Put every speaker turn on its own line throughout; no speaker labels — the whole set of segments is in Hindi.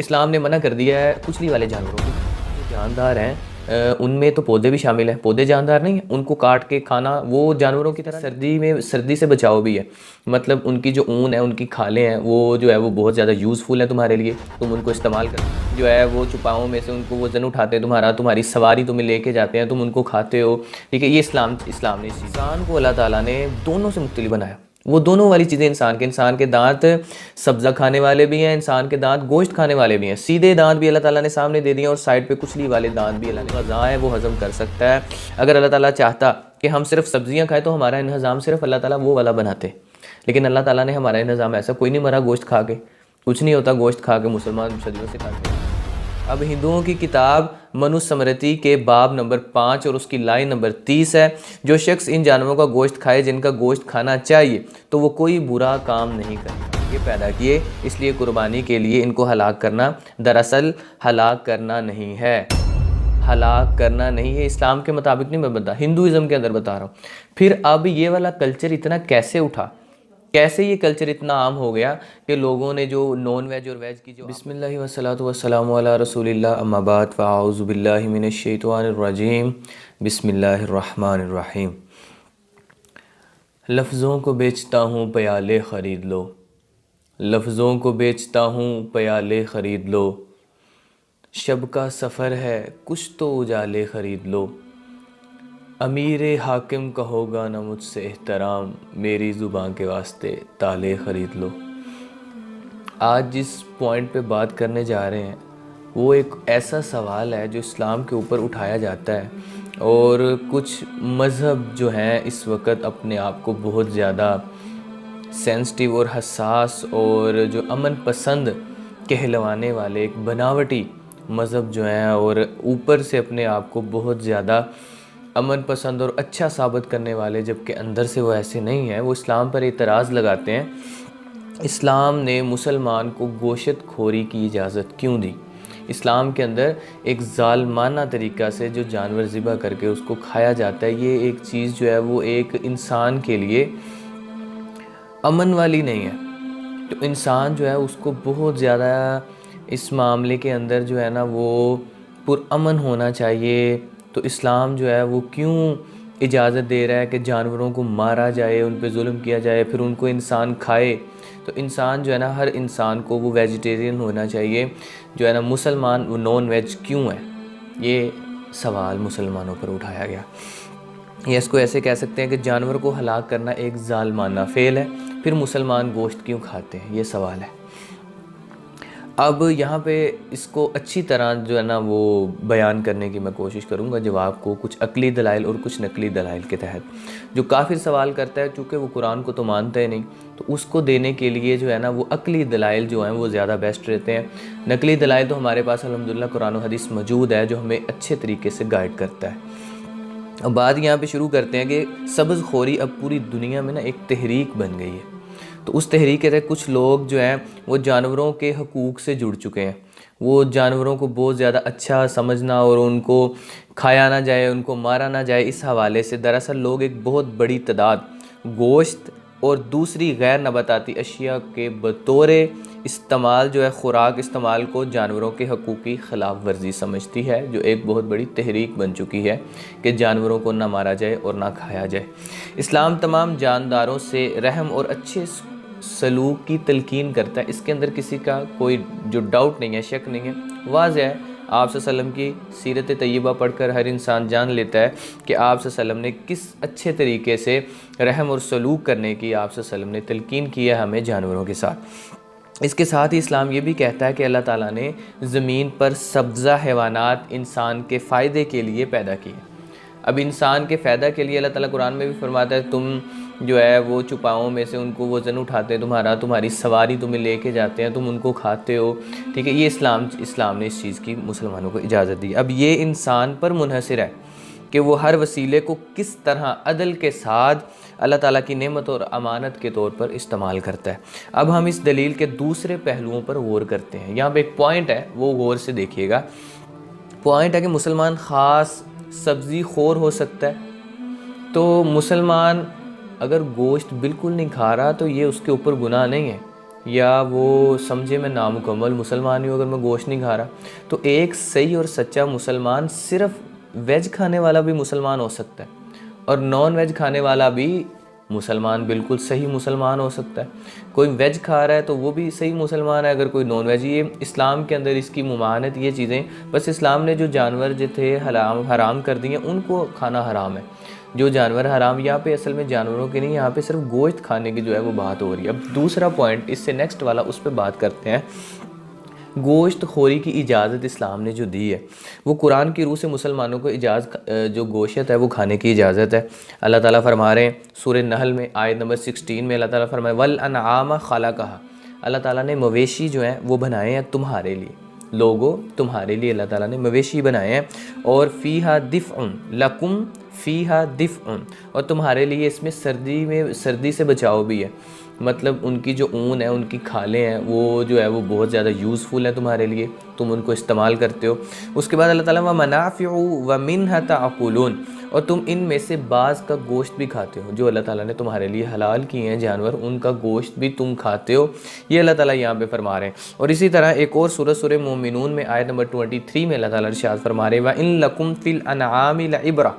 इस्लाम ने मना कर दिया है कुचली वाले जानवरों को। जो जानदार हैं उनमें तो पौधे भी शामिल हैं। पौधे जानदार नहीं हैं, उनको काट के खाना वो जानवरों की तरह। सर्दी में सर्दी से बचाव भी है, मतलब उनकी जो ऊन है, उनकी खालें हैं, वो जो है वो बहुत ज़्यादा यूज़फुल है तुम्हारे लिए। तुम उनको इस्तेमाल कर जो है वो छुपाओं में से उनको वज़न उठाते हैं, तुम्हारी सवारी तुम्हें लेके जाते हैं, तुम उनको खाते हो। ठीक है, ये इस्लाम ने इस इंसान को अल्लाह ताला ने दोनों से मुख्तलिफ बनाया। वो दोनों वाली चीज़ें इंसान के दांत सब्ज़ा खाने वाले भी हैं, इंसान के दांत गोश्त खाने वाले भी हैं। सीधे दांत भी अल्लाह ताला ने सामने दे दिए और साइड पे कुचली वाले दांत भी अल्लाह ने ग़ज़ा है वो हज़म कर सकता है। अगर अल्लाह ताला चाहता कि हम सिर्फ सब्ज़ियाँ खाएँ तो हमारा इंतज़ाम सिर्फ अल्लाह ताला वो वाला बनाते, लेकिन अल्लाह ताला ने हमारा इंतज़ाम ऐसा, कोई नहीं मरा गोश्त खा के, कुछ नहीं होता गोश्त खा के, मुसलमान सदियों से खाते हैं। अब हिंदुओं की किताब मनुस्मृति के बाब नंबर 5 और उसकी लाइन नंबर 30 है, जो शख्स इन जानवरों का गोश्त खाए जिनका गोश्त खाना चाहिए तो वो कोई बुरा काम नहीं करता। ये पैदा किए इसलिए कुर्बानी के लिए इनको हलाक करना दरअसल हलाक करना नहीं है, हलाक करना नहीं है। इस्लाम के मुताबिक नहीं मैं बता, हिंदुइज़्म के अंदर बता रहा हूँ। फिर अब ये वाला कल्चर इतना कैसे उठा, कैसे ये कल्चर इतना आम हो गया कि लोगों ने जो नॉन वेज और वेज की जो बिस्मिल्लाहि वस्सलातु वस्सलामु अला रसूलिल्लाह अम्मा बाद फ़अऊज़ु बिल्लाहि मिनश शैतानिर रजीम बिस्मिल्लाहिर रहमानिर रहीम। लफ्ज़ों को बेचता हूँ प्याले ख़रीद लो, लफ्ज़ों को बेचता हूँ प्याले ख़रीद लो, शब का सफ़र है कुछ तो उजाले ख़रीद लो, अमीर हाकिम का होगा ना मुझसे एहतराम, मेरी ज़ुबान के वास्ते ताले ख़रीद लो। आज जिस पॉइंट पे बात करने जा रहे हैं वो एक ऐसा सवाल है जो इस्लाम के ऊपर उठाया जाता है, और कुछ मज़हब जो हैं इस वक्त अपने आप को बहुत ज़्यादा सेंसिटिव और हसास और जो अमन पसंद कहलवाने वाले एक बनावटी मज़हब जो हैं, और ऊपर से अपने आप को बहुत ज़्यादा अमन पसंद और अच्छा साबित करने वाले, जबकि अंदर से वो ऐसे नहीं हैं, वो इस्लाम पर एतराज़ लगाते हैं। इस्लाम ने मुसलमान को गोश्त खोरी की इजाज़त क्यों दी? इस्लाम के अंदर एक ज़ालमाना तरीक़ा से जो जानवर ज़िबा करके उसको खाया जाता है, ये एक चीज़ जो है वो एक इंसान के लिए अमन वाली नहीं है। तो इंसान जो है उसको बहुत ज़्यादा इस मामले के अंदर जो है ना वो पुरअमन होना चाहिए। तो इस्लाम जो है वो क्यों इजाज़त दे रहा है कि जानवरों को मारा जाए, उन पे जुल्म किया जाए, फिर उनको इंसान खाए? तो इंसान जो है ना, हर इंसान को वो वेजिटेरियन होना चाहिए जो है ना। मुसलमान वो नॉन वेज क्यों है? ये सवाल मुसलमानों पर उठाया गया। या इसको ऐसे कह सकते हैं कि जानवर को हलाक करना एक ज़ालमाना फ़ेल है, फिर मुसलमान गोश्त क्यों खाते हैं? ये सवाल है। अब यहाँ पे इसको अच्छी तरह जो है ना वो बयान करने की मैं कोशिश करूँगा, जवाब को कुछ अकली दलाइल और कुछ नकली दलाइल के तहत। जो काफिर सवाल करता है, चूँकि वो कुरान को तो मानता है नहीं, तो उसको देने के लिए जो है ना वो अकली दलाइल जो हैं वो ज़्यादा बेस्ट रहते हैं। नकली दलाइल तो हमारे पास अल्हम्दुलिल्लाह कुरान और हदीस मौजूद है जो हमें अच्छे तरीके से गाइड करता है। अब बात यहाँ पर शुरू करते हैं कि सब्ज़ खोरी अब पूरी दुनिया में ना एक तहरीक बन गई है। तो उस तहरीक के तहत कुछ लोग जो हैं वो जानवरों के हकूक़ से जुड़ चुके हैं। वो जानवरों को बहुत ज़्यादा अच्छा समझना और उनको खाया ना जाए, उनको मारा ना जाए, इस हवाले से दरअसल लोग एक बहुत बड़ी तादाद गोश्त और दूसरी गैर नबाताती अशिया के बतौर इस्तेमाल जो है ख़ुराक इस्तेमाल को जानवरों के हकूक़ की ख़िलाफ़ वर्जी समझती है, जो एक बहुत बड़ी तहरीक बन चुकी है कि जानवरों को ना मारा जाए और ना खाया जाए। इस्लाम तमाम जानदारों से रहम और अच्छे सलूक की तलकीन करता है। इसके अंदर किसी का कोई जो डाउट नहीं है, शक नहीं है। वाज़ेह है, आप सल्लम की सीरत तय्यबा पढ़कर हर इंसान जान लेता है कि आप सल्लम ने किस अच्छे तरीके से रहम और सलूक करने की आप सल्लम ने तलकीन किया हमें जानवरों के साथ। इसके साथ ही इस्लाम ये भी कहता है कि अल्लाह ताला ने ज़मीन पर सब्ज़ा हैवानात इंसान के फ़ायदे के लिए पैदा किए। अब इंसान के फ़ायदा के लिए अल्लाह ताला कुरान में भी फरमाता है, तुम जो है वो छुपाओं में से उनको वज़न उठाते हैं, तुम्हारी सवारी तुम्हें लेके जाते हैं, तुम उनको खाते हो। ठीक है, ये इस्लाम ने इस चीज़ की मुसलमानों को इजाज़त दी। अब ये इंसान पर मुनहसर है कि वो हर वसीले को किस तरह अदल के साथ अल्लाह ताला की नेमत और अमानत के तौर पर इस्तेमाल करता है। अब हम इस दलील के दूसरे पहलुओं पर गौर करते हैं। यहाँ पे एक पॉइंट है, वो गौर से देखिएगा। पॉइंट है कि मुसलमान ख़ास सब्ज़ी खोर हो सकता है। तो मुसलमान अगर गोश्त बिल्कुल नहीं खा रहा तो ये उसके ऊपर गुनाह नहीं है। या वो समझे मैं नामुकम्मल मुसलमान हूँ अगर मैं गोश्त नहीं खा रहा। तो एक सही और सच्चा मुसलमान सिर्फ वेज खाने वाला भी मुसलमान हो सकता है और नॉन वेज खाने वाला भी मुसलमान बिल्कुल सही मुसलमान हो सकता है। कोई वेज खा रहा है तो वो भी सही मुसलमान है, अगर कोई नॉन वेज। ये इस्लाम के अंदर इसकी मुमानत, ये चीज़ें बस इस्लाम ने जो जानवर जो थे हराम कर दिए उनको खाना हराम है। जो जानवर हराम, यहाँ पे असल में जानवरों के नहीं, यहाँ पे सिर्फ गोश्त खाने की जो है वो बात हो रही है। अब दूसरा पॉइंट इससे नेक्स्ट वाला, उस पर बात करते हैं। गोश्त खोरी की इजाज़त इस्लाम ने जो दी है वो कुरान की रूह से मुसलमानों को जो गोश्त है वो खाने की इजाज़त है। अल्लाह ताला फरमा रहे हैं सूरह नहल में आयत नंबर 16 में, अल्लाह ताला फरमाए वल अनआम खलक़हा, अल्लाह ताला ने मवेशी जो हैं वो बनाए हैं तुम्हारे लिए, लोगो तुम्हारे लिए अल्लाह ताला ने मवेशी बनाए हैं। और फ़ीहा दिफ़उन लकुम फ़ीहा दिफ़उन, और तुम्हारे लिए इसमें सर्दी से बचाव भी है। मतलब उनकी जो ऊन है, उनकी खालें हैं, वो जो है वो बहुत ज़्यादा यूज़फुल है तुम्हारे लिए, तुम उनको इस्तेमाल करते हो। उसके बाद अल्लाह ताला व मनाफ़िउ व मिन्हा ताकुलून, और तुम इनमें से बाज़ का गोश्त भी खाते हो, जो अल्लाह ताला ने तुम्हारे लिए हलाल किए हैं जानवर, उनका गोश्त भी तुम खाते हो। ये अल्लाह ताला यहाँ पे फरमा रहे हैं। और इसी तरह एक और सूरह मोमिनून में आयत नंबर 23 में अल्लाह ताला इरशाद फरमा रहे हैं व इन लकुम फ़िल अनआमि लइब्रा,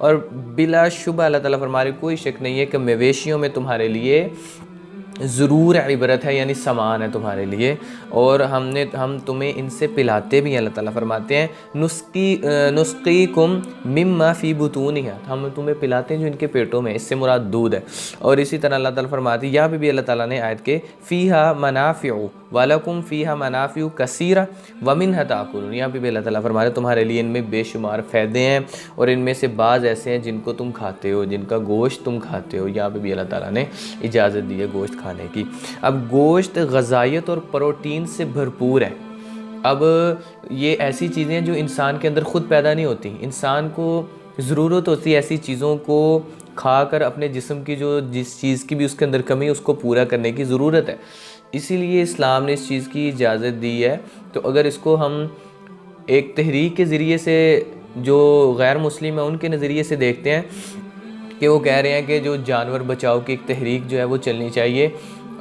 और बिलाशुबा अल्लाह ताला फरमा रहे कोई शक नहीं है कि मवेशियों में तुम्हारे लिए ज़रूर इबरत है, यानी समान है तुम्हारे लिए। और हम तुम्हें इनसे पिलाते भी हैं। अल्लाह ताला फरमाते हैं नुस्की कुम मिम्मा फ़ी बुतूनिहा, हम तुम्हें पिलाते हैं जो इनके पेटों में, इससे मुराद दूध है। और इसी तरह अल्लाह ताला फरमाते हैं, यहाँ पे भी अल्लाह ताला ने आयत के फ़ीहा मनाफ़िउ वलकुम फ़ीहा मनाफ़िउ कसीरा व मिन्हा ताकुलून, यहाँ पे भी अल्लाह ताला फरमा रहे तुम्हारे लिए इनमें बेशुमार फ़ायदे हैं और इनमें से बाज़ ऐसे हैं जिनको तुम खाते हो, जिनका गोश्त तुम खाते हो। यहाँ पे भी अल्लाह ताला ने इजाज़त दी है गोश्त खाने की। अब गोश्त ग़ज़ाइयत और प्रोटीन से भरपूर है। अब ये ऐसी चीज़ें हैं जो इंसान के अंदर ख़ुद पैदा नहीं होती, इंसान को ज़रूरत होती है ऐसी चीज़ों को खाकर अपने जिस्म की जो जिस चीज़ की भी उसके अंदर कमी है उसको पूरा करने की ज़रूरत है। इसीलिए इस्लाम ने इस चीज़ की इजाज़त दी है। तो अगर इसको हम एक तहरीक के ज़रिए से, जो गैर मुस्लिम है उनके नज़रिए से देखते हैं कि वो कह रहे हैं कि जो जानवर बचाओ की एक तहरीक जो है वो चलनी चाहिए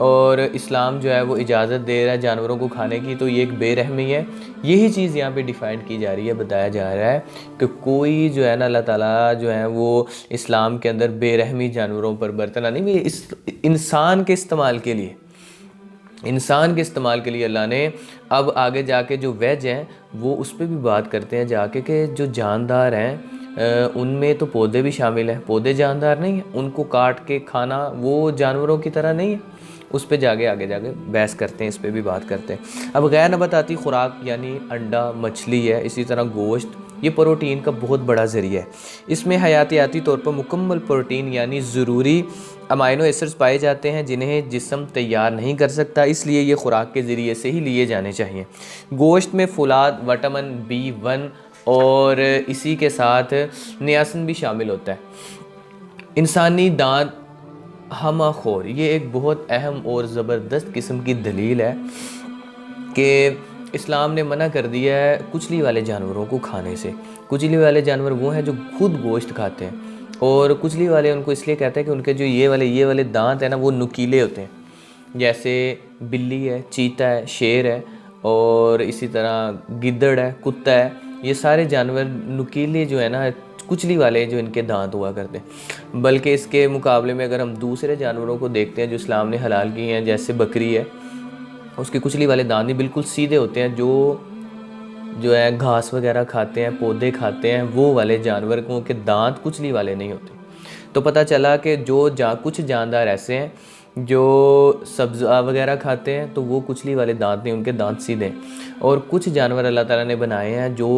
और इस्लाम जो है वो इजाज़त दे रहा है जानवरों को खाने की, तो ये एक बेरहमी है। यही चीज़ यहाँ पे डिफ़ाइन की जा रही है, बताया जा रहा है कि कोई जो है ना अल्लाह ताला जो है वो इस्लाम के अंदर बेरहमी जानवरों पर बरतना नहीं, ये इस इंसान के इस्तेमाल के लिए, इंसान के इस्तेमाल के लिए अल्लाह ने। अब आगे जाके जो वेज हैं वो उस पर भी बात करते हैं जाके कि जो जानदार हैं उनमें तो पौधे भी शामिल हैं। पौधे जानदार नहीं हैं, उनको काट के खाना वो जानवरों की तरह नहीं है। उस पे आगे जाके बहस करते हैं, इस पे भी बात करते हैं। अब गैर नबाताती खुराक यानी अंडा, मछली है, इसी तरह गोश्त, ये प्रोटीन का बहुत बड़ा ज़रिया है। इसमें हयातियाती तौर पर मुकम्मल प्रोटीन यानी ज़रूरी अमाइनो एसिड्स पाए जाते हैं जिन्हें जिस्म तैयार नहीं कर सकता, इसलिए ये खुराक के ज़रिए से ही लिए जाने चाहिए। गोश्त में फुलाद, विटामिन B1 और इसी के साथ नियासिन भी शामिल होता है। इंसानी दांत हमाखोर, ये एक बहुत अहम और ज़बरदस्त किस्म की दलील है कि इस्लाम ने मना कर दिया है कुचली वाले जानवरों को खाने से। कुचली वाले जानवर वो हैं जो खुद गोश्त खाते हैं, और कुचली वाले उनको इसलिए कहते हैं कि उनके जो ये वाले दांत हैं ना वो नुकीले होते हैं। जैसे बिल्ली है, चीता है, शेर है और इसी तरह गिद्दड़ है, कुत्ता है, ये सारे जानवर नुकीले जो है ना कुचली वाले जो इनके दांत हुआ करते हैं। बल्कि इसके मुकाबले में अगर हम दूसरे जानवरों को देखते हैं जो इस्लाम ने हलाल किए हैं, जैसे बकरी है, उसके कुचली वाले दांत नहीं, बिल्कुल सीधे होते हैं। जो है घास वगैरह खाते हैं, पौधे खाते हैं, वो वाले जानवर के दांत कुचली वाले नहीं होते। तो पता चला कि कुछ जानदार ऐसे हैं जो सब्ज़ा वगैरह खाते हैं तो वो कुचली वाले दांत नहीं, उनके दांत सीधे हैं। और कुछ जानवर अल्लाह ताला ने बनाए हैं जो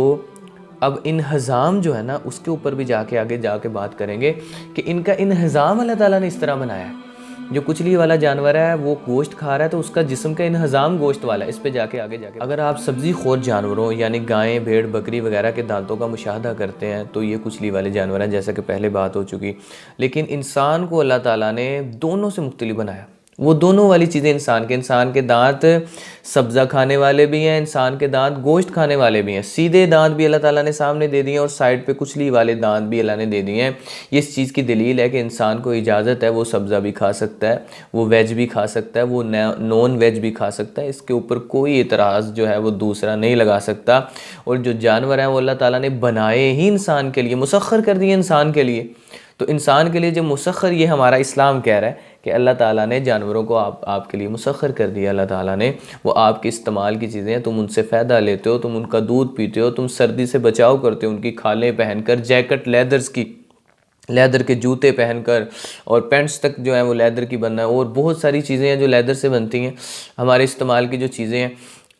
अब इन्हज़ाम जो है ना उसके ऊपर भी आगे जाके बात करेंगे कि इनका इन्हज़ाम अल्लाह ताला ने इस तरह बनाया है। जो कुचली वाला जानवर है वो गोश्त खा रहा है तो उसका जिस्म का इन्हज़ाम गोश्त वाला है। इस पे आगे जाके अगर आप सब्ज़ी खोर जानवरों यानी गायें, भेड़, बकरी वगैरह के दांतों का मुशाहदा करते हैं तो ये कुचली वाले जानवर हैं, जैसा कि पहले बात हो चुकी। लेकिन इंसान को अल्लाह ताला ने दोनों से मुख्तलिफ बनाया, वो दोनों वाली चीज़ें इंसान के दांत सब्ज़ा खाने वाले भी हैं, इंसान के दांत गोश्त खाने वाले भी हैं। सीधे दांत भी अल्लाह ताला ने सामने दे दिए हैं और साइड पे कुचली वाले दांत भी अल्लाह ने दे दिए हैं। ये इस चीज़ की दलील है कि इंसान को इजाज़त है वो सब्ज़ा भी खा सकता है, वो वेज भी खा सकता है, वो नॉन वेज भी खा सकता है। इसके ऊपर कोई एतराज़ जो है वो दूसरा नहीं लगा सकता। और जो जानवर हैं वो अल्लाह ताला ने बनाए ही इंसान के लिए, मुसख्खर कर दिए इंसान के लिए। तो इंसान के लिए जो मुसख्खर, ये हमारा इस्लाम कह रहा है कि अल्लाह ताला ने जानवरों को आपके लिए मुसख्खर कर दिया। अल्लाह ताला ने, वो आपके इस्तेमाल की चीज़ें हैं, तुम उनसे फ़ायदा लेते हो, तुम उनका दूध पीते हो, तुम सर्दी से बचाव करते हो, उनकी खालें पहनकर, जैकेट लेदर के जूते पहनकर, और पैंट्स तक जो है वो लेदर की बनना है, और बहुत सारी चीज़ें हैं जो लेदर से बनती हैं, हमारे इस्तेमाल की जो चीज़ें हैं।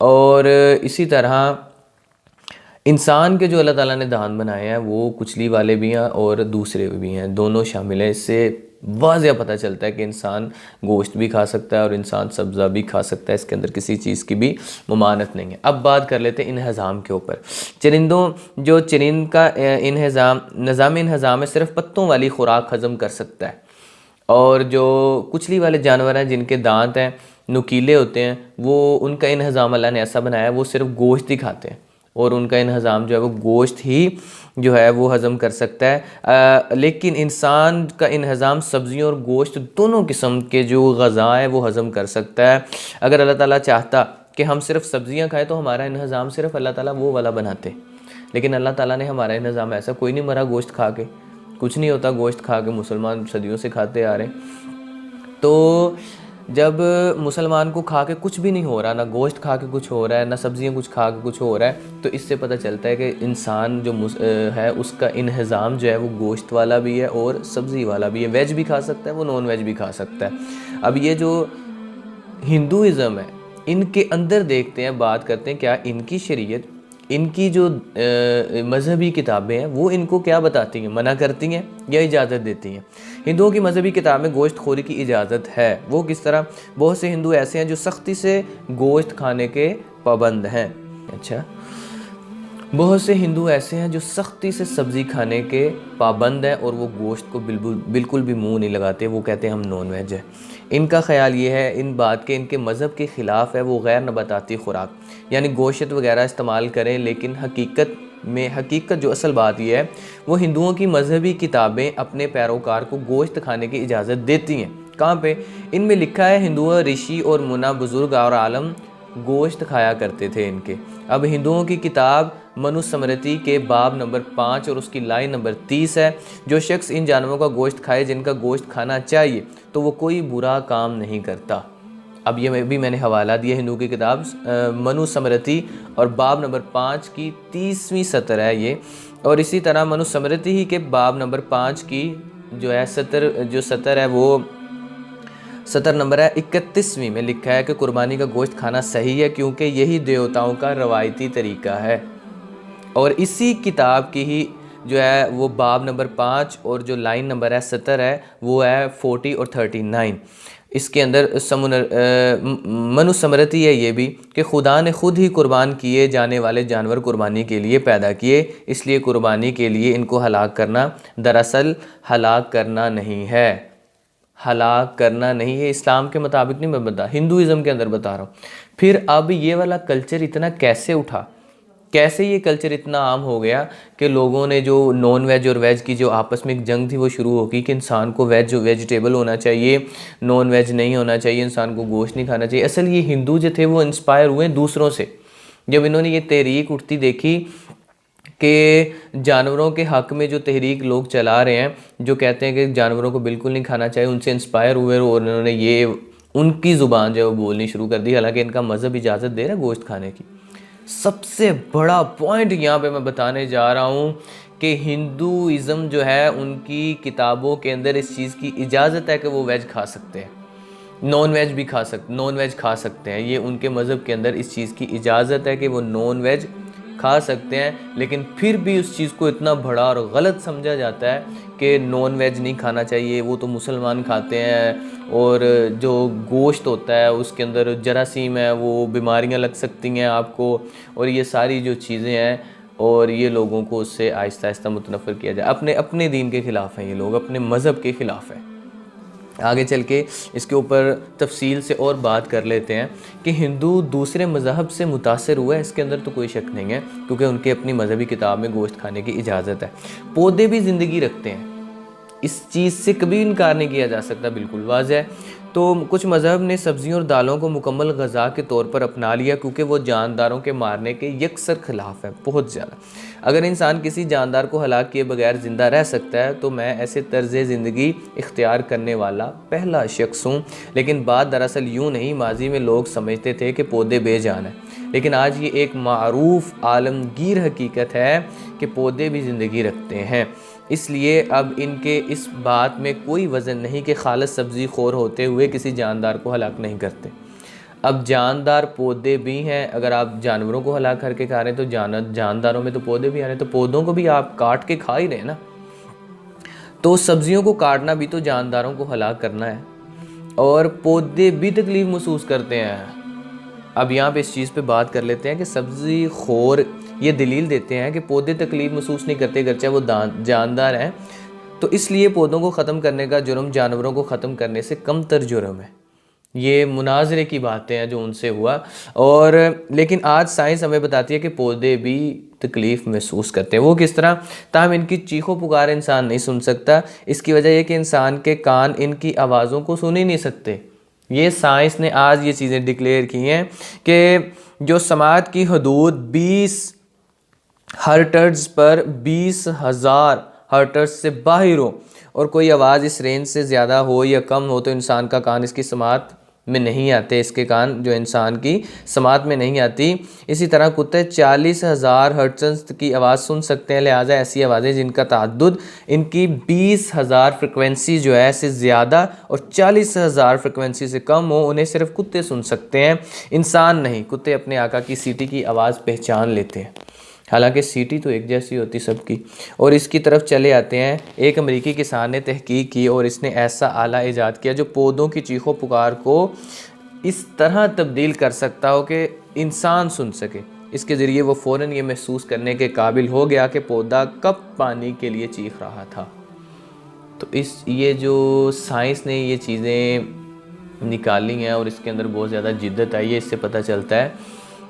और इसी तरह इंसान के जो अल्लाह ताला ने दांत बनाए हैं वो कुचली वाले भी हैं और दूसरे भी हैं, दोनों शामिल हैं। इससे वाज़ेह पता चलता है कि इंसान गोश्त भी खा सकता है और इंसान सब्ज़ा भी खा सकता है, इसके अंदर किसी चीज़ की भी ममानत नहीं है। अब बात कर लेते हैं इन्हज़ाम के ऊपर। चरिंद का निज़ाम इन्हज़ाम है, सिर्फ पत्तों वाली खुराक हज़म कर सकता है। और जो कुचली वाले जानवर हैं जिनके दांत हैं नुकीले होते हैं, वो उनका इन्हज़ाम अल्लाह ने ऐसा बनाया है, वो सिर्फ गोश्त ही खाते हैं और उनका इन्हज़ाम जो है वो गोश्त ही जो है वो हज़म कर सकता है। लेकिन इंसान का इन्हज़ाम सब्ज़ियों और गोश्त दोनों किस्म के जो ग़ज़ा है वो हज़म कर सकता है। अगर अल्लाह ताला चाहता कि हम सिर्फ सब्ज़ियाँ खाएँ तो हमारा इन्हज़ाम सिर्फ अल्लाह ताला वो वाला बनाते, लेकिन अल्लाह ताला ने हमारा इन्हज़ाम ऐसा, कोई नहीं मरा गोश्त खा के, कुछ नहीं होता गोश्त खा के, मुसलमान सदियों से खाते आ रहे हैं। तो जब मुसलमान को खा के कुछ भी नहीं हो रहा, ना गोश्त खा के कुछ हो रहा है, ना सब्ज़ियाँ कुछ खा के कुछ हो रहा है, तो इससे पता चलता है कि इंसान जो है उसका इन्हज़ाम जो है वो गोश्त वाला भी है और सब्ज़ी वाला भी है। वेज भी खा सकता है, वो नॉन वेज भी खा सकता है। अब ये जो हिंदुइज़्म है, इनके अंदर देखते हैं, बात करते हैं क्या इनकी शरीयत, इनकी जो मजहबी किताबें हैं वो इनको क्या बताती हैं, मना करती हैं या इजाज़त देती हैं। हिंदुओं की मजहबी किताब में गोश्त खोरी की इजाज़त है। वो किस तरह? बहुत से हिंदू ऐसे हैं जो सख्ती से गोश्त खाने के पाबंद हैं। अच्छा, बहुत से हिंदू ऐसे हैं जो सख्ती से सब्ज़ी खाने के पाबंद हैं और वो गोश्त को बिल्कुल भी मुंह नहीं लगाते, वो कहते हैं हम नॉन वेज है। इनका ख्याल ये है इन बात के, इनके मज़हब के ख़िलाफ़ है वो गैर नबाताती खुराक यानी गोश्त वगैरह इस्तेमाल करें, लेकिन हकीकत जो असल बात यह है वो हिंदुओं की मजहबी किताबें अपने पैरोकार को गोश्त खाने की इजाज़त देती हैं। कहाँ पे? इनमें लिखा है हिंदुओं ऋषि और मुना बुज़ुर्ग और आलम गोश्त खाया करते थे इनके। अब हिंदुओं की किताब मनुस्मृति के बाब नंबर 5 और उसकी लाइन नंबर 30 है, जो शख्स इन जानवरों का गोश्त खाए जिनका गोश्त खाना चाहिए तो वो कोई बुरा काम नहीं करता। अब ये भी मैंने हवाला दिया हिंदू की किताब मनुस्मृति और बाब नंबर 5 की 30वीं सतर है ये। और इसी तरह मनुस्मृति ही के बाब नंबर 5 की जो है सतर है वो सतर नंबर है 31वीं में लिखा है कि कुर्बानी का गोश्त खाना सही है क्योंकि यही देवताओं का रवायती तरीका है। और इसी किताब की ही जो है वो बाब नंबर 5 और जो लाइन नंबर है 70 है वो है 40 और 39। इसके अंदर मनुस्मृति है ये भी कि खुदा ने खुद ही कुर्बान किए जाने वाले जानवर कुर्बानी के लिए पैदा किए, इसलिए कुर्बानी के लिए इनको हलाक करना दरअसल हलाक करना नहीं है, हलाक करना नहीं है। इस्लाम के मुताबिक नहीं मैं बता, हिंदुइज़्म के अंदर बता रहा हूँ। फिर अब ये वाला कल्चर इतना कैसे उठा, कैसे ये कल्चर इतना आम हो गया कि लोगों ने जो नॉन वेज और वेज की जो आपस में एक जंग थी वो शुरू हो गई कि इंसान को वेजिटेबल होना चाहिए, नॉन वेज नहीं होना चाहिए, इंसान को गोश्त नहीं खाना चाहिए। असल ये हिंदू जो थे वो इंस्पायर हुए दूसरों से। जब इन्होंने ये तहरीक उठती देखी कि जानवरों के हक़ में जो तहरीक लोग चला रहे हैं, जो कहते हैं कि जानवरों को बिल्कुल नहीं खाना चाहिए, उनसे इंस्पायर हुए और उन्होंने ये उनकी ज़ुबान जो है वो बोलनी शुरू कर दी। हालांकि इनका मज़हब इजाज़त दे रहा है गोश्त खाने की। सबसे बड़ा पॉइंट यहाँ पे मैं बताने जा रहा हूँ कि हिंदुइज़्म जो है उनकी किताबों के अंदर इस चीज़ की इजाज़त है कि वो वेज खा सकते हैं, नॉन वेज खा सकते हैं। ये उनके मज़हब के अंदर इस चीज़ की इजाज़त है कि वो नॉन वेज खा सकते हैं। लेकिन फिर भी उस चीज़ को इतना बड़ा और गलत समझा जाता है कि नॉन वेज नहीं खाना चाहिए, वो तो मुसलमान खाते हैं, और जो गोश्त होता है उसके अंदर जरासीम है, वो बीमारियां लग सकती हैं आपको, और ये सारी जो चीज़ें हैं, और ये लोगों को उससे आहिस्ता आहिस्ता मुतनफ़िर किया जाए। अपने दीन के ख़िलाफ़ हैं ये लोग, अपने मज़हब के ख़िलाफ़ हैं। आगे चल के इसके ऊपर तफसील से और बात कर लेते हैं कि हिंदू दूसरे मज़हब से मुतासर हुआ है, इसके अंदर तो कोई शक नहीं है, क्योंकि उनके अपनी मजहबी किताब में गोश्त खाने की इजाज़त है। पौधे भी ज़िंदगी रखते हैं, इस चीज़ से कभी इनकार नहीं किया जा सकता, बिल्कुल वाज़ेह है। तो कुछ मज़हब ने सब्ज़ियों और दालों को मुकम्मल ग़ज़ा के तौर पर अपना लिया, क्योंकि वो जानदारों के मारने के यकसर ख़िलाफ़ है, बहुत ज़्यादा। अगर इंसान किसी जानदार को हलाक किए बगैर ज़िंदा रह सकता है तो मैं ऐसे तर्ज़ ज़िंदगी इख्तियार करने वाला पहला शख्स हूँ। लेकिन बात दरअसल यूँ नहीं, माजी में लोग समझते थे कि पौधे बेजान हैं, लेकिन आज ये एक मारूफ़ आलमगीर हकीकत है कि पौधे भी ज़िंदगी रखते हैं। इसलिए अब इनके इस बात में कोई वज़न नहीं कि खालिस सब्ज़ी खोर होते हुए किसी जानदार को हलाक नहीं करते। अब जानदार पौधे भी हैं, अगर आप जानवरों को हलाक करके खा रहे हैं तो जानदारों में तो पौधे भी आ रहे हैं, तो पौधों को भी आप काट के खा ही रहे हैं ना। तो सब्ज़ियों को काटना भी तो जानदारों को हलाक करना है, और पौधे भी तकलीफ़ महसूस करते हैं। अब यहाँ पे इस चीज़ पे बात कर लेते हैं कि सब्ज़ी खोर ये दलील देते हैं कि पौधे तकलीफ़ महसूस नहीं करते, अगरचे वो जानदार हैं, तो इसलिए पौधों को ख़त्म करने का जुर्म जानवरों को ख़त्म करने से कम तर जुर्म है। ये मुनाजरे की बातें हैं जो उनसे हुआ, और लेकिन आज साइंस हमें बताती है कि पौधे भी तकलीफ़ महसूस करते हैं। वो किस तरह? ताहम इनकी चीखों पुकार इंसान नहीं सुन सकता। इसकी वजह यह कि इंसान के कान इनकी आवाज़ों को सुन ही नहीं सकते। ये साइंस ने आज ये चीज़ें डिक्लेयर की हैं कि जो समात की हदूद 20 हर्ट्ज़ पर 20,000 हर्ट्ज़ से बाहर हो और कोई आवाज़ इस रेंज से ज़्यादा हो या कम हो तो इंसान का कान इसकी समात में नहीं आते, इसके कान जो इंसान की समात में नहीं आती। इसी तरह कुत्ते 40,000 हर्ट्ज़ की आवाज़ सुन सकते हैं, लिहाजा ऐसी आवाज़ें जिनका ताद्दुद इनकी 20,000 फ्रिक्वेंसी जो है से ज़्यादा और 40,000 फ्रिक्वेंसी से कम हो, उन्हें सिर्फ कुत्ते सुन सकते हैं, इंसान नहीं। कुत्ते अपने आका की सीटी की आवाज़ पहचान लेते हैं, हालांकि सीटी तो एक जैसी होती सबकी। और इसकी तरफ चले आते हैं, एक अमेरिकी किसान ने तहकीक की और इसने ऐसा आला ईजाद किया जो पौधों की चीखों पुकार को इस तरह तब्दील कर सकता हो कि इंसान सुन सके। इसके ज़रिए वो फ़ौरन ये महसूस करने के काबिल हो गया कि पौधा कब पानी के लिए चीख रहा था। तो ये जो साइंस ने ये चीज़ें निकाली हैं और इसके अंदर बहुत ज़्यादा जिद्दत आई है, इससे पता चलता है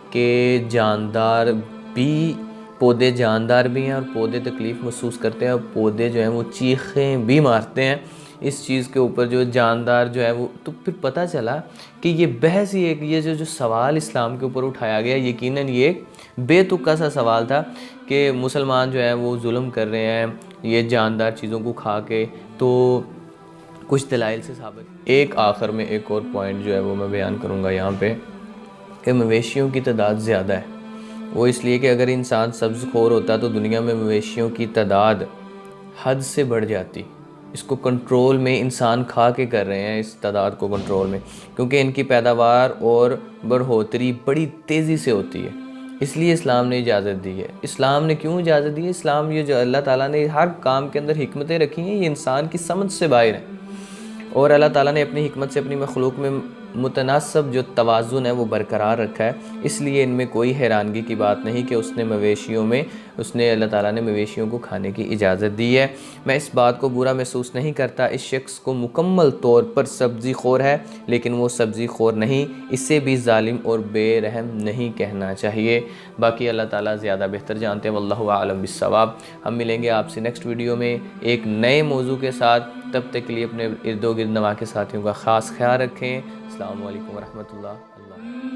कि जानदार भी, पौधे जानदार भी हैं और पौधे तकलीफ़ महसूस करते हैं और पौधे जो हैं वो चीखें भी मारते हैं। इस चीज़ के ऊपर जो जानदार जो है वो, तो फिर पता चला कि ये बहस ही एक, ये जो सवाल इस्लाम के ऊपर उठाया गया, यकीनन ये बेतुका सा सवाल था कि मुसलमान जो है वो जुल्म कर रहे हैं ये जानदार चीज़ों को खा के, तो कुछ दलाइल से साबित। एक आखिर में एक और पॉइंट जो है वो मैं बयान करूँगा यहाँ पे कि मवेशियों की तादाद ज़्यादा है। वो इसलिए कि अगर इंसान सब्ज़ खोर होता तो दुनिया में मवेशियों की तादाद हद से बढ़ जाती। इसको कंट्रोल में इंसान खा के कर रहे हैं, इस तादाद को कंट्रोल में, क्योंकि इनकी पैदावार और बढ़ोतरी बड़ी तेज़ी से होती है। इसलिए इस्लाम ने इजाज़त दी है। इस्लाम ने क्यों इजाज़त दी है? इस्लाम, ये जो अल्लाह ताला ने हर काम के अंदर हिकमतें रखी हैं, ये इंसान की समझ से बाहर है, और अल्लाह ताला ने अपनी हिकमत से अपनी मखलूक में मुतनासब जो तवाज़ुन है वो बरकरार रखा है। इसलिए इनमें कोई हैरानगी की बात नहीं कि उसने अल्लाह ताला ने मवेशियों को खाने की इजाज़त दी है। मैं इस बात को बुरा महसूस नहीं करता, इस शख्स को मुकम्मल तौर पर सब्ज़ी खोर है, लेकिन वो सब्ज़ी खोर नहीं, इसे भी ज़ालिम और बेरहम नहीं कहना चाहिए। बाकी अल्लाह ताला ज़्यादा बेहतर जानते हैं, वल्लाहु आलम बिस्सवाब। हम मिलेंगे आपसे नेक्स्ट वीडियो में एक नए मौजू के साथ। तब तक के लिए अपने इर्दो गिर्द नवा के साथियों का ख़ास ख्याल रखें। अस्सलामु अलैकुम वरहमतुल्लाह।